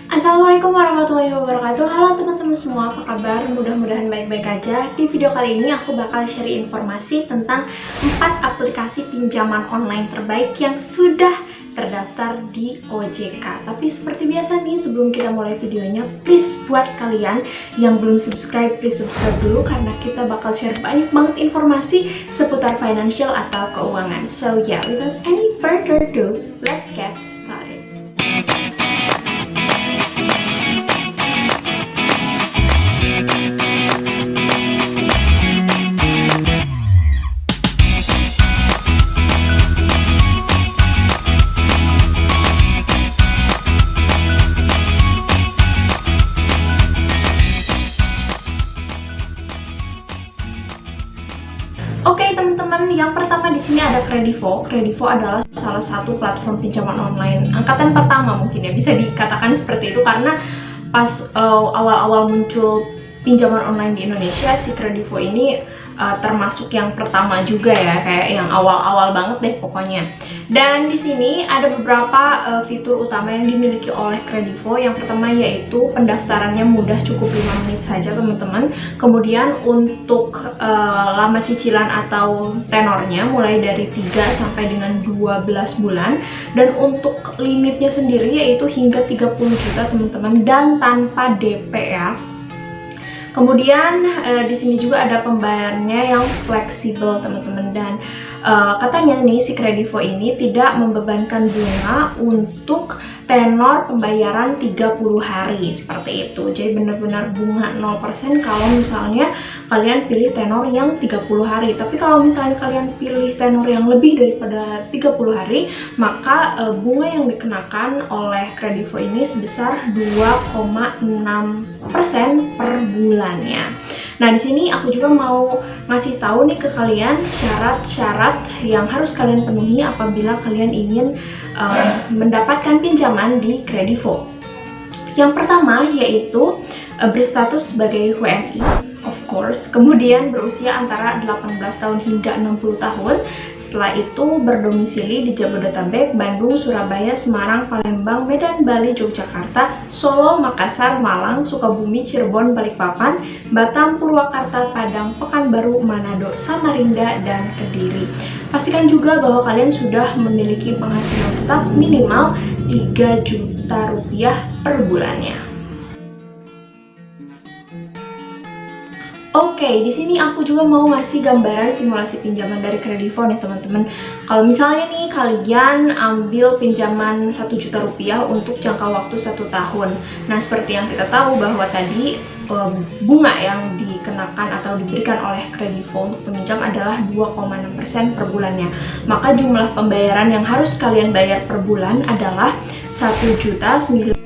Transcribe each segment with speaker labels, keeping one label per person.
Speaker 1: Assalamualaikum warahmatullahi wabarakatuh. Halo teman-teman semua, apa kabar? Mudah-mudahan baik-baik aja. Di video kali ini aku bakal share informasi tentang 4 aplikasi pinjaman online terbaik yang sudah terdaftar di OJK. Tapi seperti biasa nih, sebelum kita mulai videonya, please buat kalian yang belum subscribe, please subscribe dulu karena kita bakal share banyak banget informasi seputar financial atau keuangan. So yeah, without any further ado, let's get started. Oke teman-teman, yang pertama di sini ada Kredivo. Kredivo adalah salah satu platform pinjaman online angkatan pertama mungkin ya, bisa dikatakan seperti itu karena pas awal-awal muncul pinjaman online di Indonesia, si Kredivo ini termasuk yang pertama juga ya, kayak yang awal-awal banget deh pokoknya. Dan di sini ada beberapa fitur utama yang dimiliki oleh Kredivo. Yang pertama yaitu pendaftarannya mudah, cukup 5 menit saja teman-teman. Kemudian untuk lama cicilan atau tenornya mulai dari 3 sampai dengan 12 bulan. Dan untuk limitnya sendiri yaitu hingga 30 juta teman-teman, dan tanpa DP ya. Kemudian di sini juga ada pembayarannya yang fleksibel teman-teman, dan katanya nih si Kredivo ini tidak membebankan bunga untuk tenor pembayaran 30 hari seperti itu. Jadi benar-benar bunga 0% kalau misalnya kalian pilih tenor yang 30 hari. Tapi kalau misalnya kalian pilih tenor yang lebih daripada 30 hari, maka bunga yang dikenakan oleh Kredivo ini sebesar 2,6% per bulannya. Nah, di sini aku juga mau ngasih tahu nih ke kalian syarat-syarat yang harus kalian penuhi apabila kalian ingin mendapatkan pinjaman di Kredivo. Yang pertama yaitu berstatus sebagai WNI, of course. Kemudian berusia antara 18 tahun hingga 60 tahun. Setelah itu berdomisili di Jabodetabek, Bandung, Surabaya, Semarang, Palembang, Medan, Bali, Yogyakarta, Solo, Makassar, Malang, Sukabumi, Cirebon, Balikpapan, Batam, Purwakarta, Padang, Pekanbaru, Manado, Samarinda, dan Kediri. Pastikan juga bahwa kalian sudah memiliki penghasilan tetap minimal 3 juta rupiah per bulannya. Oke, di sini aku juga mau ngasih gambaran simulasi pinjaman dari Kredivo nih teman-teman. Kalau misalnya nih kalian ambil pinjaman 1 juta rupiah untuk jangka waktu 1 tahun. Nah, seperti yang kita tahu bahwa tadi bunga yang dikenakan atau diberikan oleh Kredivo untuk peminjam adalah 2,6% per bulannya. Maka jumlah pembayaran yang harus kalian bayar per bulan adalah 1.9.340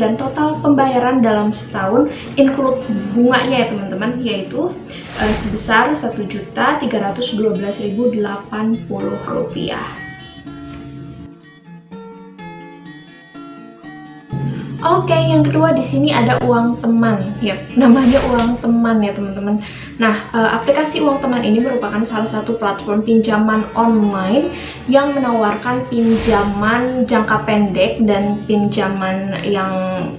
Speaker 1: dan total pembayaran dalam setahun include bunganya ya teman-teman, yaitu sebesar 1.312.080 rupiah. Oke, yang kedua di sini ada uang teman. Ya, namanya uang teman ya teman-teman. Nah, aplikasi uang teman ini merupakan salah satu platform pinjaman online yang menawarkan pinjaman jangka pendek dan pinjaman yang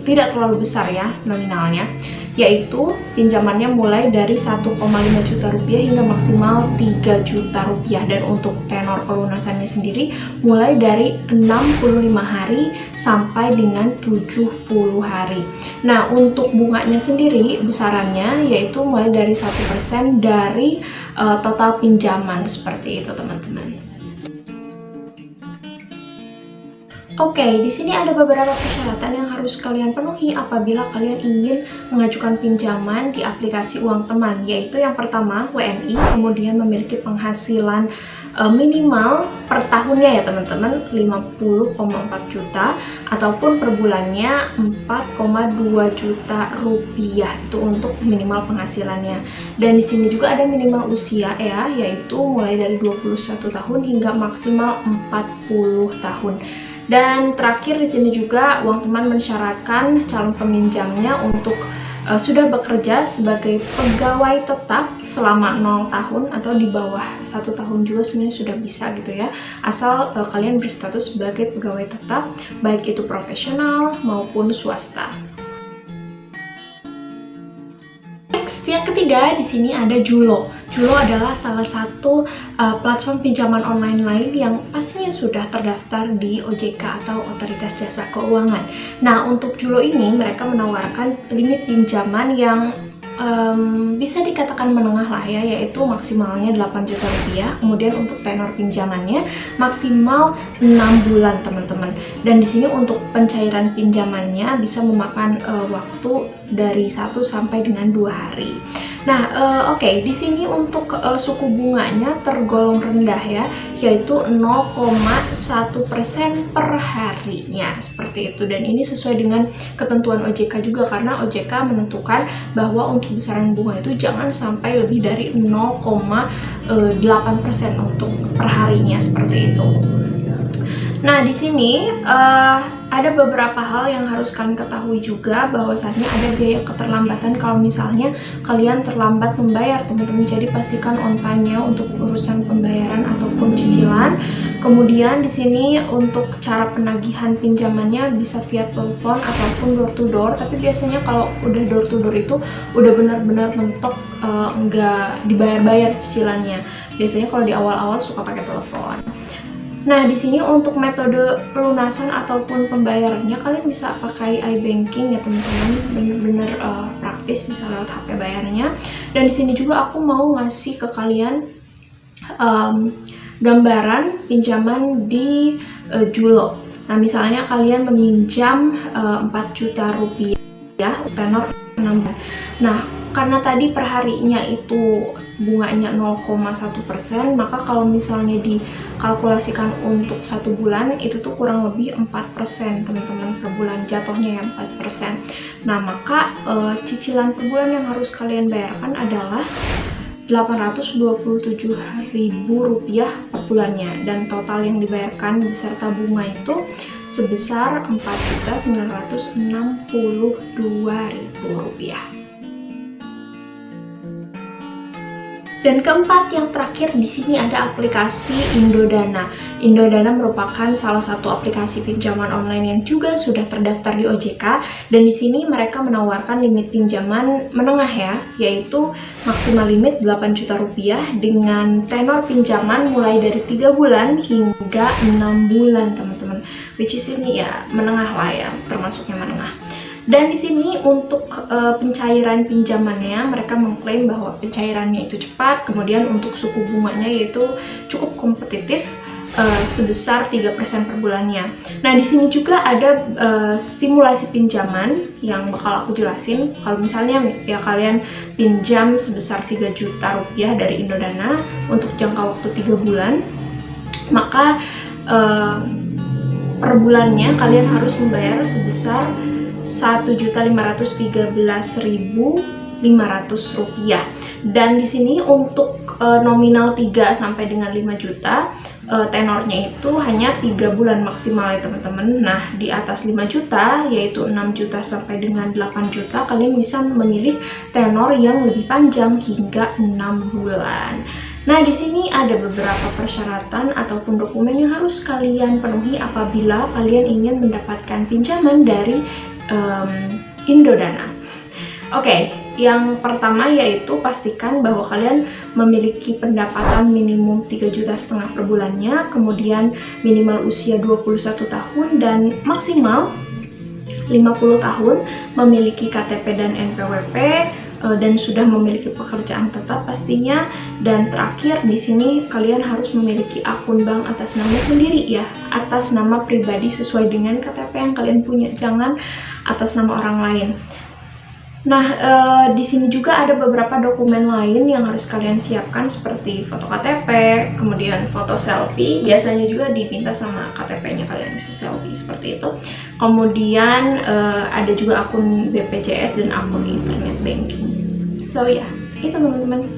Speaker 1: tidak terlalu besar ya nominalnya, yaitu pinjamannya mulai dari 1,5 juta rupiah hingga maksimal 3 juta rupiah, dan untuk tenor pelunasannya sendiri mulai dari 65 hari sampai dengan 70 hari. Nah, untuk bunganya sendiri besarannya yaitu mulai dari 1% dari total pinjaman seperti itu teman-teman. Oke, di sini ada beberapa persyaratan yang harus kalian penuhi apabila kalian ingin mengajukan pinjaman di aplikasi uang teman, yaitu yang pertama WNI, kemudian memiliki penghasilan minimal per tahunnya ya teman-teman 50,4 juta ataupun per bulannya 4,2 juta rupiah, itu untuk minimal penghasilannya. Dan di sini juga ada minimal usia ya, yaitu mulai dari 21 tahun hingga maksimal 40 tahun. Dan terakhir di sini juga uang teman mensyaratkan calon peminjamnya untuk sudah bekerja sebagai pegawai tetap selama 0 tahun atau di bawah 1 tahun juga sebenarnya sudah bisa gitu ya, asal kalian berstatus sebagai pegawai tetap, baik itu profesional maupun swasta. Yang ketiga di sini ada Julo. Julo adalah salah satu platform pinjaman online lain yang pastinya sudah terdaftar di OJK atau Otoritas Jasa Keuangan. Nah, untuk Julo ini mereka menawarkan limit pinjaman yang bisa dikatakan menengah lah ya, yaitu maksimalnya 8 juta rupiah. Kemudian untuk tenor pinjamannya maksimal 6 bulan teman-teman. Dan di sini untuk pencairan pinjamannya bisa memakan waktu dari 1 sampai dengan 2 hari. Nah, oke, di sini untuk suku bunganya tergolong rendah ya, yaitu 0,1% per harinya seperti itu. Dan ini sesuai dengan ketentuan OJK juga, karena OJK menentukan bahwa untuk besaran bunga itu jangan sampai lebih dari 0,8% untuk per harinya seperti itu. Nah, di sini ada beberapa hal yang harus kalian ketahui juga, bahwasannya ada biaya keterlambatan kalau misalnya kalian terlambat membayar, teman-teman. Jadi pastikan on time-nya untuk urusan pembayaran ataupun cicilan. Kemudian di sini untuk cara penagihan pinjamannya bisa via telepon ataupun door to door. Tapi biasanya kalau udah door to door itu udah benar-benar mentok nggak dibayar-bayar cicilannya. Biasanya kalau di awal-awal suka pakai telepon. Nah, di sini untuk metode pelunasan ataupun pembayarannya kalian bisa pakai iBanking ya teman-teman, bener-bener praktis, bisa lewat HP bayarnya. Dan di sini juga aku mau ngasih ke kalian gambaran pinjaman di Julo. Nah, misalnya kalian meminjam 4 juta rupiah tenor 6 bulan. Nah, karena tadi per harinya itu bunganya 0,1%, maka kalau misalnya dikalkulasikan untuk 1 bulan itu tuh kurang lebih 4% teman-teman per bulan, jatuhnya ya 4%. Nah, maka cicilan per bulan yang harus kalian bayarkan adalah Rp827.000 per bulannya, dan total yang dibayarkan beserta bunga itu sebesar Rp4.962.000. Dan keempat, yang terakhir di sini ada aplikasi Indodana. Indodana merupakan salah satu aplikasi pinjaman online yang juga sudah terdaftar di OJK, dan di sini mereka menawarkan limit pinjaman menengah ya, yaitu maksimal limit 8 juta rupiah dengan tenor pinjaman mulai dari 3 bulan hingga 6 bulan teman-teman. Which is ini ya menengah lah ya, termasuknya menengah. Dan di sini untuk pencairan pinjamannya mereka mengklaim bahwa pencairannya itu cepat, kemudian untuk suku bunganya yaitu cukup kompetitif sebesar 3% per bulannya. Nah, di sini juga ada simulasi pinjaman yang bakal aku jelasin. Kalau misalnya ya kalian pinjam sebesar 3 juta rupiah dari Indodana untuk jangka waktu 3 bulan, maka per bulannya kalian harus membayar sebesar Rp1.513.500. Dan di sini untuk nominal 3 sampai dengan 5 juta, tenornya itu hanya 3 bulan maksimal ya teman-teman. Nah, di atas 5 juta yaitu 6 juta sampai dengan 8 juta, kalian bisa memilih tenor yang lebih panjang hingga 6 bulan. Nah, di sini ada beberapa persyaratan ataupun dokumen yang harus kalian penuhi apabila kalian ingin mendapatkan pinjaman dari Indodana. Oke, yang pertama yaitu pastikan bahwa kalian memiliki pendapatan minimum 3,5 juta per bulannya, kemudian minimal usia 21 tahun dan maksimal 50 tahun, memiliki KTP dan NPWP, dan sudah memiliki pekerjaan tetap pastinya. Dan terakhir di sini kalian harus memiliki akun bank atas nama sendiri ya, atas nama pribadi sesuai dengan KTP yang kalian punya, jangan atas nama orang lain. Nah, di sini juga ada beberapa dokumen lain yang harus kalian siapkan seperti foto KTP, kemudian foto selfie, biasanya juga diminta sama KTP-nya kalian bisa selfie seperti itu. Kemudian ada juga akun BPJS dan akun internet banking. So ya, itu teman-teman.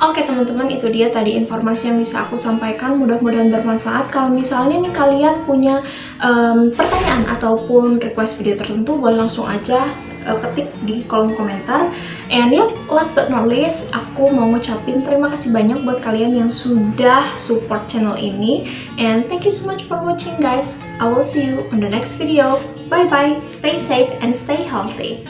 Speaker 1: Oke teman-teman, itu dia tadi informasi yang bisa aku sampaikan, mudah-mudahan bermanfaat. Kalau misalnya nih kalian punya pertanyaan ataupun request video tertentu, boleh langsung aja ketik di kolom komentar. And yep, last but not least, aku mau ngucapin terima kasih banyak buat kalian yang sudah support channel ini. And thank you so much for watching guys. I will see you on the next video. Bye bye, stay safe and stay healthy.